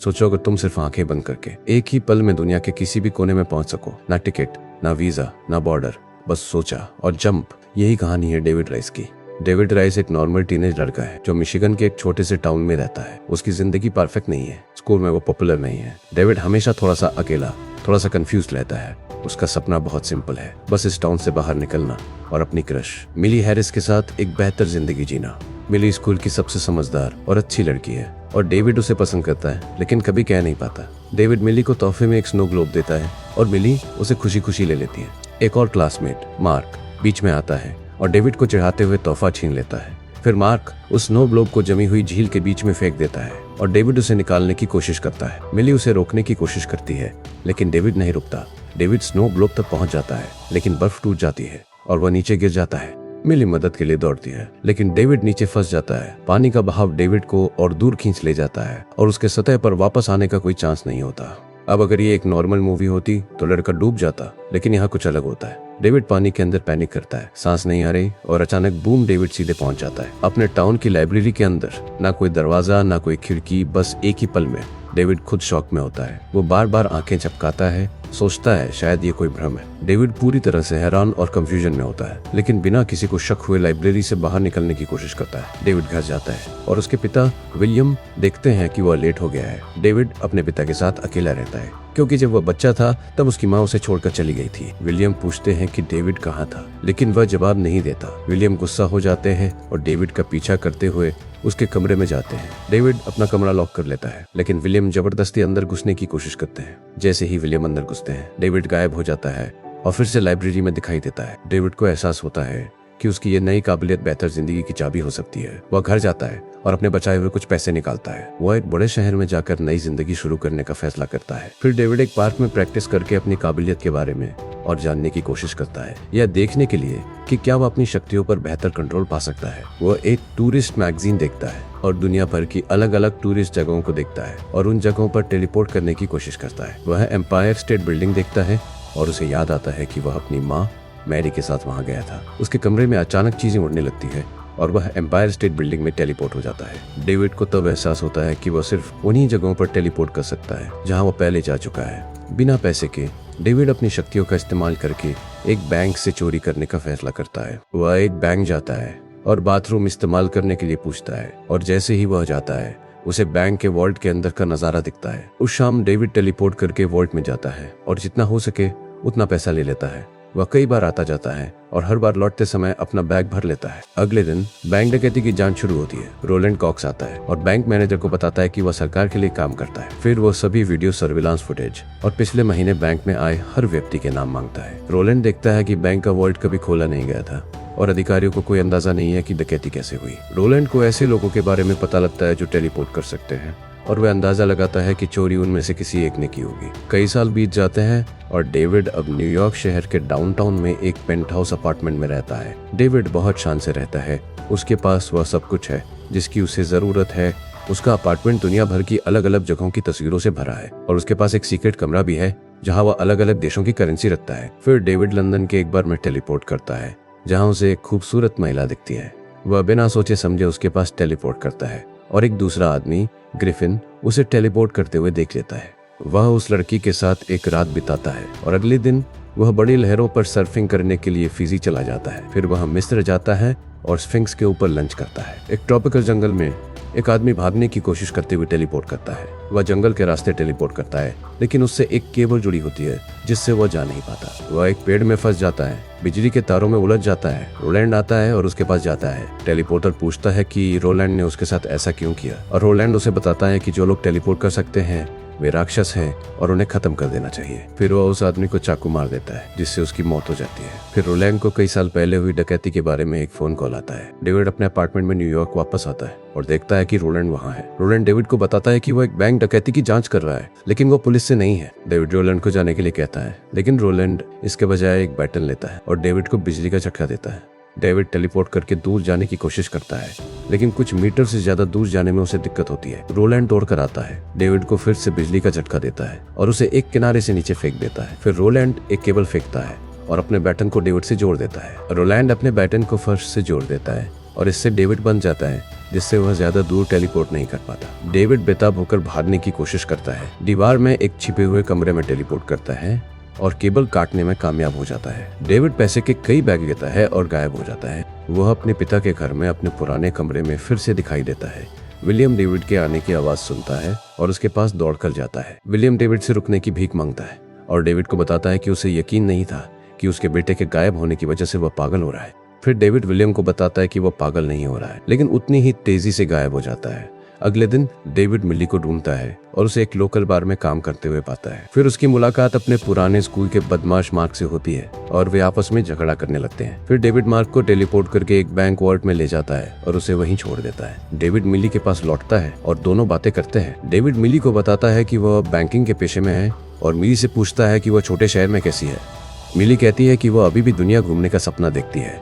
सोचो अगर तुम सिर्फ आंखें बंद करके एक ही पल में दुनिया के किसी भी कोने में पहुंच सको, ना टिकट, ना वीजा, ना बॉर्डर, बस सोचा और जंप। यही कहानी है डेविड राइस की। डेविड राइस एक नॉर्मल टीनेज लड़का है जो मिशिगन के एक छोटे से टाउन में रहता है। उसकी जिंदगी परफेक्ट नहीं है, स्कूल में वो पॉपुलर नहीं है। डेविड हमेशा थोड़ा सा अकेला, थोड़ा सा कंफ्यूज रहता है। उसका सपना बहुत सिंपल है, बस इस टाउन से बाहर निकलना और अपनी क्रश मिली हैरिस के साथ एक बेहतर जिंदगी जीना। मिली स्कूल की सबसे समझदार और अच्छी लड़की है और डेविड उसे पसंद करता है, लेकिन कभी कह नहीं पाता। डेविड मिली को तोहफे में एक स्नो ग्लोब देता है और मिली उसे खुशी खुशी ले लेती है। एक और क्लासमेट मार्क बीच में आता है और डेविड को चढ़ाते हुए तोहफा छीन लेता है। फिर मार्क उस स्नो ग्लोब को जमी हुई झील के बीच में फेंक देता है और डेविड उसे निकालने की कोशिश करता है। मिली उसे रोकने की कोशिश करती है, लेकिन डेविड नहीं रुकता। डेविड स्नो ग्लोब तक पहुंच जाता है, लेकिन बर्फ टूट जाती है और वह नीचे गिर जाता है। मिली मदद के लिए दौड़ती है, लेकिन डेविड नीचे फंस जाता है। पानी का बहाव डेविड को और दूर खींच ले जाता है और उसके सतह पर वापस आने का कोई चांस नहीं होता। अब अगर ये एक नॉर्मल मूवी होती तो लड़का डूब जाता, लेकिन यहाँ कुछ अलग होता है। डेविड पानी के अंदर पैनिक करता है, सांस नहीं आ रही और अचानक बूम, डेविड सीधे पहुंच जाता है अपने टाउन की लाइब्रेरी के अंदर। ना कोई दरवाजा, ना कोई खिड़की, बस एक ही पल में डेविड खुद शॉक में होता है। वो बार बार आंखें झपकाता है, सोचता है शायद ये कोई भ्रम है। डेविड पूरी तरह से हैरान और कंफ्यूजन में होता है, लेकिन बिना किसी को शक हुए लाइब्रेरी से बाहर निकलने की कोशिश करता है। डेविड घर जाता है और उसके पिता विलियम देखते हैं कि वह लेट हो गया है। डेविड अपने पिता के साथ अकेला रहता है, क्योंकि जब वह बच्चा था तब उसकी माँ उसे छोड़कर चली गई थी। विलियम पूछते हैं कि डेविड कहाँ था, लेकिन वह जवाब नहीं देता। विलियम गुस्सा हो जाते हैं और डेविड का पीछा करते हुए उसके कमरे में जाते हैं। डेविड अपना कमरा लॉक कर लेता है, लेकिन विलियम जबरदस्ती अंदर घुसने की कोशिश करते हैं। जैसे ही विलियम अंदर घुसते हैं, डेविड गायब हो जाता है और फिर से लाइब्रेरी में दिखाई देता है। डेविड को एहसास होता है कि उसकी ये नई काबिलियत बेहतर जिंदगी की चाबी हो सकती है। वह घर जाता है और अपने बचाए हुए कुछ पैसे निकालता है। वह एक बड़े शहर में जाकर नई जिंदगी शुरू करने का फैसला करता है। फिर डेविड एक पार्क में प्रैक्टिस करके अपनी काबिलियत के बारे में और जानने की कोशिश करता है, यह देखने के लिए कि क्या वह अपनी शक्तियों पर बेहतर कंट्रोल पा सकता है। वह एक टूरिस्ट मैगजीन देखता है और दुनिया भर की अलग अलग टूरिस्ट जगहों को देखता है और उन जगहों पर टेलीपोर्ट करने की कोशिश करता है। वह एम्पायर स्टेट बिल्डिंग देखता है और उसे याद आता है कि वह अपनी माँ मैरी के साथ वहाँ गया था। उसके कमरे में अचानक चीजें उड़ने लगती है और वह एम्पायर स्टेट बिल्डिंग में टेलीपोर्ट हो जाता है। डेविड को तब एहसास होता है कि वह सिर्फ उन्हीं जगहों पर टेलीपोर्ट कर सकता है जहाँ वह पहले जा चुका है। बिना पैसे के डेविड अपनी शक्तियों का इस्तेमाल करके एक बैंक से चोरी करने का फैसला करता है। वह एक बैंक जाता है और बाथरूम इस्तेमाल करने के लिए पूछता है और जैसे ही वह जाता है उसे बैंक के वॉल्ट के अंदर का नजारा दिखता है। उस शाम डेविड टेलीपोर्ट करके वॉल्ट में जाता है और जितना हो सके उतना पैसा ले लेता है। वह कई बार आता जाता है और हर बार लौटते समय अपना बैग भर लेता है। अगले दिन बैंक डकैती की जांच शुरू होती है। रोलैंड कॉक्स आता है और बैंक मैनेजर को बताता है कि वह सरकार के लिए काम करता है। फिर वो सभी वीडियो सर्विलांस फुटेज और पिछले महीने बैंक में आए हर व्यक्ति के नाम मांगता है। रोलैंड देखता है कि बैंक का वॉल्ट कभी खोला नहीं गया था और अधिकारियों को कोई अंदाजा नहीं है कि डकैती कैसे हुई। रोलैंड को ऐसे लोगों के बारे में पता लगता है जो टेलीपोर्ट कर सकते हैं और वह अंदाजा लगाता है कि चोरी उनमें से किसी एक ने की होगी। कई साल बीत जाते हैं और डेविड अब न्यूयॉर्क शहर के डाउनटाउन में एक पेंट हाउस अपार्टमेंट में रहता है। डेविड बहुत शान से रहता है, उसके पास वह सब कुछ है जिसकी उसे जरूरत है। उसका अपार्टमेंट दुनिया भर की अलग अलग जगहों की तस्वीरों से भरा है और उसके पास एक सीक्रेट कमरा भी है जहाँ वह अलग अलग देशों की करेंसी रखता है। फिर डेविड लंदन के एक बार में टेलीपोर्ट करता है जहाँ उसे एक खूबसूरत महिला दिखती है। वह बिना सोचे समझे उसके पास टेलीपोर्ट करता है और एक दूसरा आदमी ग्रिफिन उसे टेलीपोर्ट करते हुए देख लेता है। वह उस लड़की के साथ एक रात बिताता है और अगले दिन वह बड़ी लहरों पर सर्फिंग करने के लिए फिजी चला जाता है। फिर वह मिस्र जाता है और स्फिंक्स के ऊपर लंच करता है। एक ट्रॉपिकल जंगल में एक आदमी भागने की कोशिश करते हुए टेलीपोर्ट करता है। वह जंगल के रास्ते टेलीपोर्ट करता है, लेकिन उससे एक केबल जुड़ी होती है जिससे वह जा नहीं पाता। वह एक पेड़ में फंस जाता है, बिजली के तारों में उलझ जाता है। रोलैंड आता है और उसके पास जाता है। टेलीपोर्टर पूछता है कि रोलैंड ने उसके साथ ऐसा क्यों किया और रोलैंड उसे बताता है कि जो लोग टेलीपोर्ट कर सकते हैं वे राक्षस हैं और उन्हें खत्म कर देना चाहिए। फिर वह उस आदमी को चाकू मार देता है जिससे उसकी मौत हो जाती है। फिर रोलैंड को कई साल पहले हुई डकैती के बारे में एक फोन कॉल आता है। डेविड अपने अपार्टमेंट में न्यूयॉर्क वापस आता है और देखता है कि रोलैंड वहाँ है। रोलैंड डेविड को बताता है कि वो एक बैंक डकैती की जांच कर रहा है, लेकिन वो पुलिस से नहीं है। डेविड रोलैंड को जाने के लिए कहता है, लेकिन रोलैंड इसके बजाय एक बैटन लेता है और डेविड को बिजली का झटका देता है। डेविड टेलीपोर्ट करके दूर जाने की कोशिश करता है, लेकिन कुछ मीटर से ज्यादा दूर जाने में उसे दिक्कत होती है। रोलैंड दौड़कर आता है, डेविड को फिर से बिजली का झटका देता है और उसे एक किनारे से नीचे फेंक देता है। फिर रोलैंड एक केबल फेंकता है और अपने बैटन को डेविड से जोड़ देता है। रोलैंड अपने बैटन को फर्श से जोड़ देता है और इससे डेविड बन जाता है जिससे वह ज्यादा दूर टेलीपोर्ट नहीं कर पाता। डेविड बेताब होकर भागने की कोशिश करता है, दीवार में एक छिपे हुए कमरे में टेलीपोर्ट करता है और केबल काटने में कामयाब हो जाता है। डेविड पैसे के कई बैग लेता है और गायब हो जाता है। वह अपने पिता के घर में अपने पुराने कमरे में फिर से दिखाई देता है। विलियम डेविड के आने की आवाज सुनता है और उसके पास दौड़कर जाता है। विलियम डेविड से रुकने की भीख मांगता है और डेविड को बताता है कि उसे यकीन नहीं था कि उसके बेटे के गायब होने की वजह से वह पागल हो रहा है। फिर डेविड विलियम को बताता है कि वह पागल नहीं हो रहा है, लेकिन उतनी ही तेजी से गायब हो जाता है। अगले दिन डेविड मिली को ढूंढता है और उसे एक लोकल बार में काम करते हुए पाता है। फिर उसकी मुलाकात अपने पुराने स्कूल के बदमाश मार्क से होती है और वे आपस में झगड़ा करने लगते हैं। फिर डेविड मार्क को टेलीपोर्ट करके एक बैंक वॉल्ट में ले जाता है और उसे वहीं छोड़ देता है। डेविड मिली के पास लौटता है और दोनों बातें करते हैं। डेविड मिली को बताता है कि वह बैंकिंग के पेशे में है और मिली से पूछता है कि वह छोटे शहर में कैसी है। मिली कहती है कि वह अभी भी दुनिया घूमने का सपना देखती है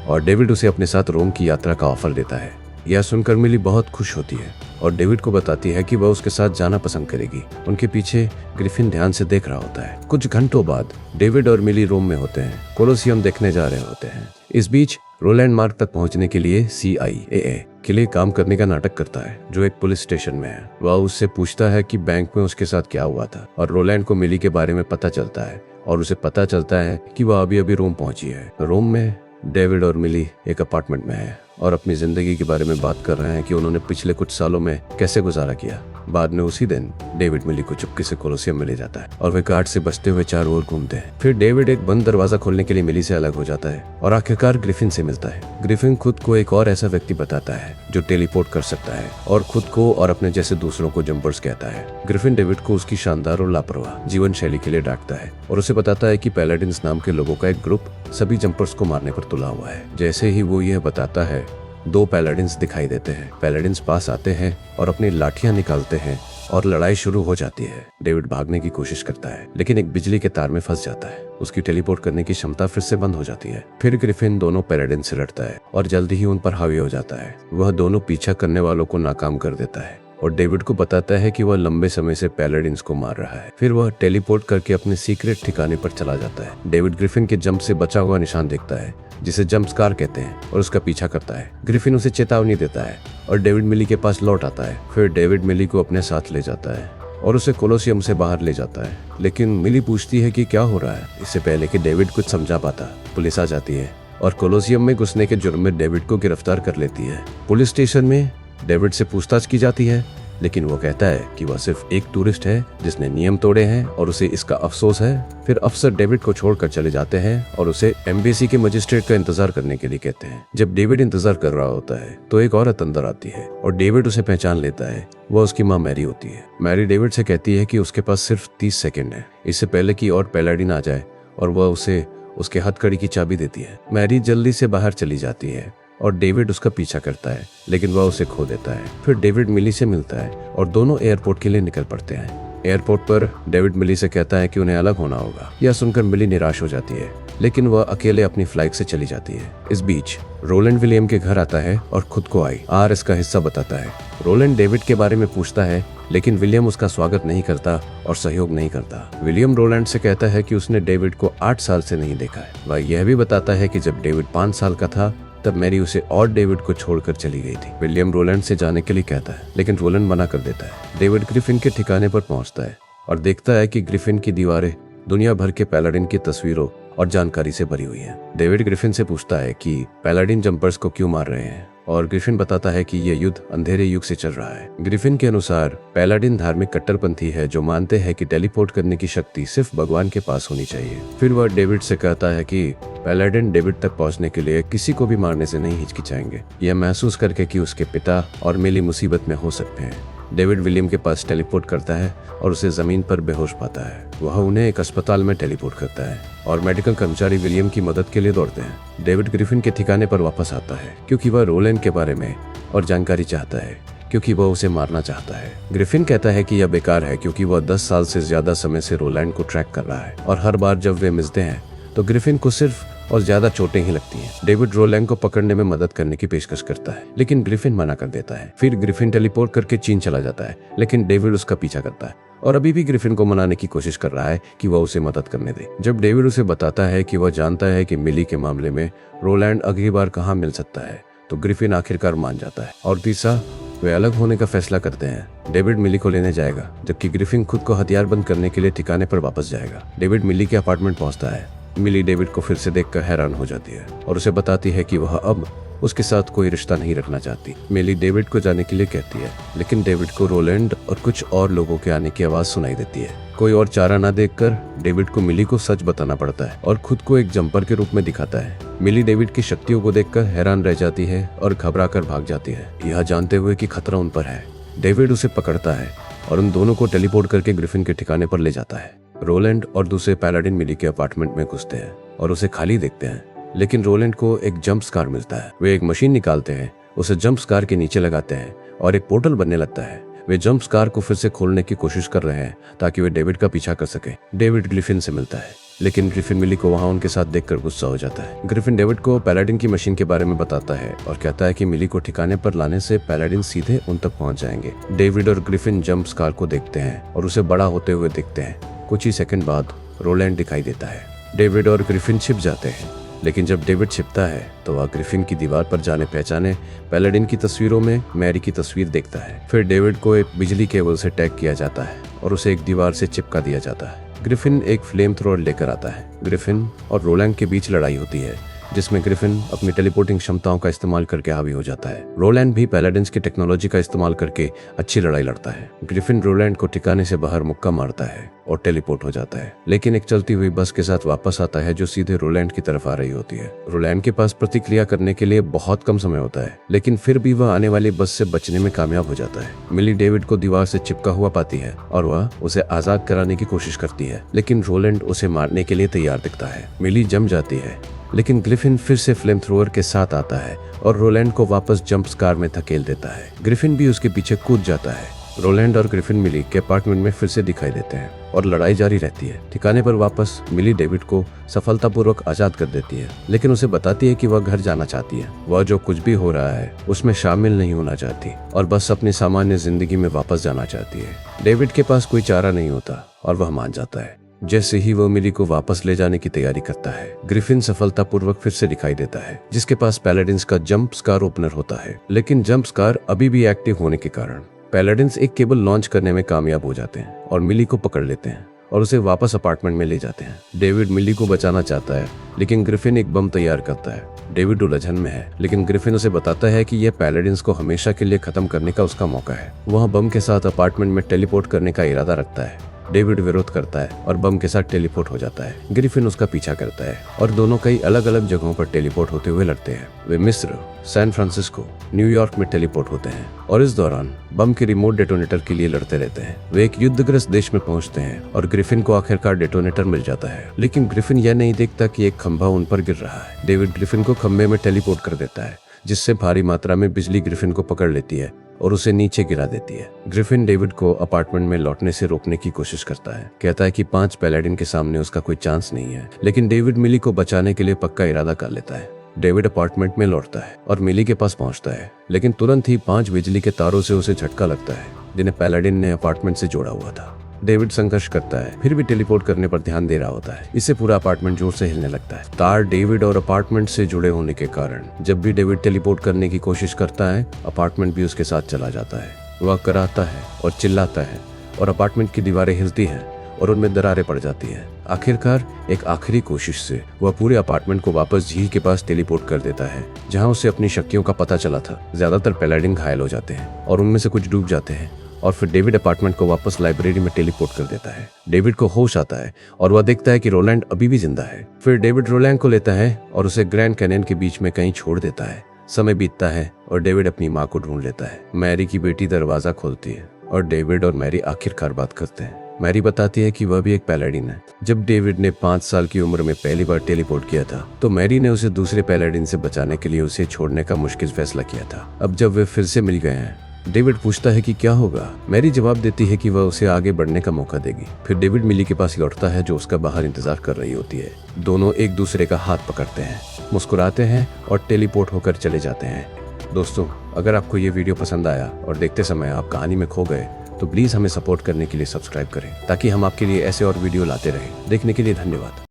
और डेविड उसे अपने साथ रोम की यात्रा का ऑफर देता है। यह सुनकर मिली बहुत खुश होती है और डेविड को बताती है कि वह उसके साथ जाना पसंद करेगी। उनके पीछे ग्रिफिन ध्यान से देख रहा होता है। कुछ घंटों बाद डेविड और मिली रोम में होते हैं, कोलोसियम देखने जा रहे होते हैं। इस बीच रोलैंड मार्ग तक पहुंचने के लिए CIA के लिए काम करने का नाटक करता है, जो एक पुलिस स्टेशन में है। वह उससे पूछता है कि बैंक में उसके साथ क्या हुआ था और रोलैंड को मिली के बारे में पता चलता है और उसे पता चलता है कि वह अभी अभी रोम पहुंची है। रोम में डेविड और मिली एक अपार्टमेंट में है और अपनी जिंदगी के बारे में बात कर रहे हैं कि उन्होंने पिछले कुछ सालों में कैसे गुजारा किया। बाद में उसी दिन डेविड मिली को चुपके से कोलोसियम में ले जाता है और वे गार्ड से बचते हुए चारों ओर घूमते हैं। फिर डेविड एक बंद दरवाजा खोलने के लिए मिली से अलग हो जाता है और आखिरकार ग्रिफिन से मिलता है। ग्रिफिन खुद को एक और ऐसा व्यक्ति बताता है जो टेलीपोर्ट कर सकता है और खुद को और अपने जैसे दूसरों को जंपर्स कहता है। ग्रिफिन डेविड को उसकी शानदार और लापरवाह जीवन शैली के लिए डांटता है और उसे बताता है कि पैलाडिन्स नाम के लोगों का एक ग्रुप सभी जंपर्स को मारने पर तुला हुआ है। जैसे ही वो यह बताता है, 2 पैलाडिन्स दिखाई देते हैं। पैलाडिन्स पास आते हैं और अपनी लाठियां निकालते हैं और लड़ाई शुरू हो जाती है। डेविड भागने की कोशिश करता है, लेकिन एक बिजली के तार में फंस जाता है। उसकी टेलीपोर्ट करने की क्षमता फिर से बंद हो जाती है। फिर ग्रिफिन दोनों पैलाडिन से लड़ता है और जल्दी ही उन पर हावी हो जाता है। वह दोनों पीछा करने वालों को नाकाम कर देता है और डेविड को बताता है कि वह लंबे समय से पैलाडिन्स को मार रहा है। फिर वह टेलीपोर्ट करके अपने सीक्रेट ठिकाने पर चला जाता है। डेविड ग्रिफिन के जंप से बचा हुआ निशान देखता है, जिसे जंप स्कार कहते हैं, और उसका पीछा करता है। ग्रिफिन उसे चेतावनी देता है और डेविड मिली के पास लौट आता है। फिर डेविड मिली को अपने साथ ले जाता है और उसे कोलोसियम से बाहर ले जाता है, लेकिन मिली पूछती है कि क्या हो रहा है। इससे पहले कि डेविड कुछ समझा पाता, पुलिस आ जाती है और कोलोसियम में घुसने के जुर्म में डेविड को गिरफ्तार कर लेती है। पुलिस स्टेशन में डेविड से पूछताछ की जाती है, लेकिन वो कहता है कि वह सिर्फ एक टूरिस्ट है जिसने नियम तोड़े हैं और उसे इसका अफसोस है। फिर अफसर डेविड को छोड़कर चले जाते हैं और उसे एम्बेसी के मजिस्ट्रेट का इंतजार करने के लिए कहते हैं। जब डेविड इंतजार कर रहा होता है तो एक औरत अंदर आती है और डेविड उसे पहचान लेता है। वह उसकी माँ मैरी होती है। मैरी डेविड से कहती है कि उसके पास सिर्फ 30 सेकेंड है, इससे पहले कि और पैलाडिन आ जाए, और वह उसे उसके हथकड़ी की चाबी देती है। मैरी जल्दी से बाहर चली जाती है और डेविड उसका पीछा करता है, लेकिन वह उसे खो देता है। फिर डेविड मिली से मिलता है और दोनों एयरपोर्ट के लिए निकल पड़ते हैं। एयरपोर्ट पर डेविड मिली से कहता है कि उन्हें अलग होना होगा। यह सुनकर मिली निराश हो जाती है, लेकिन वह अकेले अपनी फ्लाइट से चली जाती है। इस बीच रोलैंड विलियम के घर आता है और खुद को IRS का हिस्सा बताता है। रोलैंड डेविड के बारे में पूछता है, लेकिन विलियम उसका स्वागत नहीं करता और सहयोग नहीं करता। विलियम रोलैंड से कहता है कि उसने डेविड को 8 साल से नहीं देखा है। वह यह भी बताता है कि जब डेविड 5 साल का था तब मैरी उसे और डेविड को छोड़कर चली गई थी। विलियम रोलैंड से जाने के लिए कहता है, लेकिन रोलैंड मना कर देता है। डेविड ग्रिफिन के ठिकाने पर पहुंचता है और देखता है कि ग्रिफिन की दीवारें दुनिया भर के पैलाडिन की तस्वीरों और जानकारी से भरी हुई है। डेविड ग्रिफिन से पूछता है कि पैलाडिन जंपर्स को क्यों मार रहे हैं, और ग्रिफिन बताता है कि यह युद्ध अंधेरे युग से चल रहा है। ग्रिफिन के अनुसार पैलाडिन धार्मिक कट्टरपंथी है जो मानते हैं कि टेलीपोर्ट करने की शक्ति सिर्फ भगवान के पास होनी चाहिए। फिर वह डेविड से कहता है कि पैलाडिन डेविड तक पहुंचने के लिए किसी को भी मारने से नहीं हिचकिचाएंगे, यह महसूस करके कि उसके पिता और मिली मुसीबत में हो सकते हैं। डेविड विलियम के पास टेलीपोर्ट करता है और उसे जमीन पर बेहोश पाता है। वह उन्हें एक अस्पताल में टेलीपोर्ट करता है और मेडिकल कर्मचारी विलियम की मदद के लिए दौड़ते हैं। डेविड ग्रिफिन के ठिकाने पर वापस आता है क्योंकि वह रोलैंड के बारे में और जानकारी चाहता है, क्योंकि वह उसे मारना चाहता है। ग्रिफिन कहता है कि यह बेकार है क्योंकि वह 10 साल से ज्यादा समय से रोलैंड को ट्रैक कर रहा है और हर बार जब वे मिलते हैं तो ग्रिफिन को सिर्फ और ज्यादा चोटें ही लगती हैं। डेविड रोलैंड को पकड़ने में मदद करने की पेशकश करता है, लेकिन ग्रिफिन मना कर देता है। फिर ग्रिफिन टेलीपोर्ट करके चीन चला जाता है, लेकिन डेविड उसका पीछा करता है और अभी भी ग्रिफिन को मनाने की कोशिश कर रहा है कि वह उसे मदद करने दे। जब डेविड उसे बताता है कि वह जानता है कि मिली के मामले में रोलैंड अगली बार कहाँ मिल सकता है, तो ग्रिफिन आखिरकार मान जाता है। और तीसरा, वे अलग होने का फैसला करते हैं। डेविड मिली को लेने जाएगा, जबकि ग्रिफिन खुद को हथियार बंद करने के लिए ठिकाने पर वापस जाएगा। डेविड मिली के अपार्टमेंट पहुंचता है। मिली डेविड को फिर से देखकर हैरान हो जाती है और उसे बताती है कि वह अब उसके साथ कोई रिश्ता नहीं रखना चाहती। मिली डेविड को जाने के लिए कहती है, लेकिन डेविड को रोलैंड और कुछ और लोगों के आने की आवाज सुनाई देती है। कोई और चारा ना देखकर डेविड को मिली को सच बताना पड़ता है और खुद को एक जंपर के रूप में दिखाता है। मिली डेविड की शक्तियों को देखकर हैरान रह जाती है और घबराकर भाग जाती है, यह जानते हुए कि खतरा उन पर है। डेविड उसे पकड़ता है और उन दोनों को टेलीपोर्ट करके ग्रिफिन के ठिकाने पर ले जाता है। रोलैंड और दूसरे पैलाडिन मिली के अपार्टमेंट में घुसते हैं और उसे खाली देखते हैं, लेकिन रोलैंड को एक जंप स्कार मिलता है। वे एक मशीन निकालते हैं, उसे जंप स्कार के नीचे लगाते हैं और एक पोर्टल बनने लगता है। वे जंप स्कार को फिर से खोलने की कोशिश कर रहे हैं ताकि वे डेविड का पीछा कर सके। डेविड ग्रिफिन से मिलता है, लेकिन ग्रिफिन मिली को वहां उनके साथ देखकर गुस्सा हो जाता है। ग्रिफिन डेविड को पैलाडिन की मशीन के बारे में बताता है और कहता है कि मिली को ठिकाने पर लाने से पैलाडिन सीधे उन तक पहुंच जाएंगे। डेविड और ग्रिफिन जंप स्कार को देखते हैं और उसे बड़ा होते हुए देखते हैं। कुछ ही सेकंड बाद रोलैंड दिखाई देता है। डेविड और ग्रिफिन छिप जाते हैं, लेकिन जब डेविड छिपता है तो वह ग्रिफिन की दीवार पर जाने पहचाने पैलाडिन की तस्वीरों में मैरी की तस्वीर देखता है। फिर डेविड को एक बिजली केबल से टैग किया जाता है और उसे एक दीवार से चिपका दिया जाता है। ग्रिफिन एक फ्लेम थ्रोअर लेकर आता है। ग्रिफिन और रोलैंड के बीच लड़ाई होती है, जिसमें ग्रिफिन अपनी टेलीपोर्टिंग क्षमताओं का इस्तेमाल करके हावी हो जाता है। रोलैंड भी पैलाडिन्स की टेक्नोलॉजी का इस्तेमाल करके अच्छी लड़ाई लड़ता है। ग्रिफिन रोलैंड को ठिकाने से बाहर मुक्का मारता है और टेलीपोर्ट हो जाता है, लेकिन एक चलती हुई बस के साथ वापस आता है जो सीधे रोलैंड की तरफ आ रही होती है। रोलैंड के पास प्रतिक्रिया करने के लिए बहुत कम समय होता है, लेकिन फिर भी वह आने वाली बस से बचने में कामयाब हो जाता है। मिली डेविड को दीवार से चिपका हुआ पाती है और वह उसे आजाद कराने की कोशिश करती है, लेकिन रोलैंड उसे मारने के लिए तैयार दिखता है। मिली जम जाती है, लेकिन ग्रिफिन फिर से फ्लेम थ्रोअर के साथ आता है और रोलैंड को वापस जंप स्कार में धकेल देता है। ग्रिफिन भी उसके पीछे कूद जाता है। रोलैंड और ग्रिफिन मिली के अपार्टमेंट में फिर से दिखाई देते हैं और लड़ाई जारी रहती है। ठिकाने पर वापस मिली डेविड को सफलतापूर्वक आजाद कर देती है, लेकिन उसे बताती है कि वह घर जाना चाहती है। वह जो कुछ भी हो रहा है उसमें शामिल नहीं होना चाहती और बस अपनी सामान्य जिंदगी में वापस जाना चाहती है। डेविड के पास कोई चारा नहीं होता और वह मान जाता है। जैसे ही वह मिली को वापस ले जाने की तैयारी करता है, ग्रिफिन सफलतापूर्वक फिर से दिखाई देता है, जिसके पास पैलाडिन्स का जंप स्कार ओपनर होता है। लेकिन जंप स्कार अभी भी एक्टिव होने के कारण पैलाडिन्स एक केबल लॉन्च करने में कामयाब हो जाते हैं और मिली को पकड़ लेते हैं और उसे वापस अपार्टमेंट में ले जाते हैं। डेविड मिली को बचाना चाहता है, लेकिन ग्रिफिन एक बम तैयार करता है। डेविड उलझन में है, लेकिन ग्रिफिन उसे बताता है कि यह पैलाडिन्स को हमेशा के लिए खत्म करने का उसका मौका है। वह बम के साथ अपार्टमेंट में टेलीपोर्ट करने का इरादा रखता है। डेविड विरोध करता है और बम के साथ टेलीपोर्ट हो जाता है। ग्रिफिन उसका पीछा करता है और दोनों कई अलग अलग जगहों पर टेलीपोर्ट होते हुए लड़ते हैं। वे मिस्र, सैन फ्रांसिस्को, न्यूयॉर्क में टेलीपोर्ट होते हैं और इस दौरान बम के रिमोट डेटोनेटर के लिए लड़ते रहते हैं। वे एक युद्धग्रस्त देश में पहुंचते हैं और ग्रिफिन को आखिरकार डेटोनेटर मिल जाता है, लेकिन ग्रिफिन यह नहीं देखता कि एक खंभा उन पर गिर रहा है। डेविड ग्रिफिन को खंभे में टेलीपोर्ट कर देता है, जिससे भारी मात्रा में बिजली ग्रिफिन को पकड़ लेती है और उसे नीचे गिरा देती है। ग्रिफिन डेविड को अपार्टमेंट में लौटने से रोकने की कोशिश करता है। कहता है कि 5 पैलाडिन के सामने उसका कोई चांस नहीं है, लेकिन डेविड मिली को बचाने के लिए पक्का इरादा कर लेता है। डेविड अपार्टमेंट में लौटता है और मिली के पास पहुंचता है, लेकिन तुरंत ही 5 बिजली के तारों से उसे झटका लगता है, जिन्हें पैलाडिन ने अपार्टमेंट से जोड़ा हुआ था। डेविड संघर्ष करता है, फिर भी टेलीपोर्ट करने पर ध्यान दे रहा होता है। इससे पूरा अपार्टमेंट जोर से हिलने लगता है। तार डेविड और अपार्टमेंट से जुड़े होने के कारण जब भी डेविड टेलीपोर्ट करने की कोशिश करता है, अपार्टमेंट भी उसके साथ चला जाता है। वह कराहता है और चिल्लाता है और अपार्टमेंट की दीवारें हिलती हैं और उनमें दरारें पड़ जाती हैं। आखिरकार एक आखिरी कोशिश से वह पूरे अपार्टमेंट को वापस झील के पास टेलीपोर्ट कर देता है, जहां उसे अपनी शक्तियों का पता चला था। ज्यादातर पैलाडिन घायल हो जाते हैं और उनमें से कुछ डूब जाते हैं और फिर डेविड अपार्टमेंट को वापस लाइब्रेरी में टेलीपोर्ट कर देता है। डेविड को होश आता है और वह देखता है कि रोलैंड अभी भी जिंदा है। फिर डेविड रोलैंड को लेता है और उसे ग्रैंड कैनियन के बीच में कहीं छोड़ देता है। समय बीतता है और डेविड अपनी माँ को ढूंढ लेता है। मैरी की बेटी दरवाजा खोलती है और डेविड और मैरी आखिरकार बात करते हैं। मैरी बताती है कि वह भी एक पैलाडिन है। जब डेविड ने 5 साल की उम्र में पहली बार टेलीपोर्ट किया था, तो मैरी ने उसे दूसरे पैलाडिन से बचाने के लिए उसे छोड़ने का मुश्किल फैसला किया था। अब जब वे फिर से मिल गए हैं, डेविड पूछता है कि क्या होगा। मैरी जवाब देती है कि वह उसे आगे बढ़ने का मौका देगी। फिर डेविड मिली के पास लौटता है, जो उसका बाहर इंतजार कर रही होती है। दोनों एक दूसरे का हाथ पकड़ते हैं, मुस्कुराते हैं और टेलीपोर्ट होकर चले जाते हैं। दोस्तों, अगर आपको ये वीडियो पसंद आया और देखते समय आप कहानी में खो गए, तो प्लीज हमें सपोर्ट करने के लिए सब्सक्राइब करें, ताकि हम आपके लिए ऐसे और वीडियो लाते रहें। देखने के लिए धन्यवाद।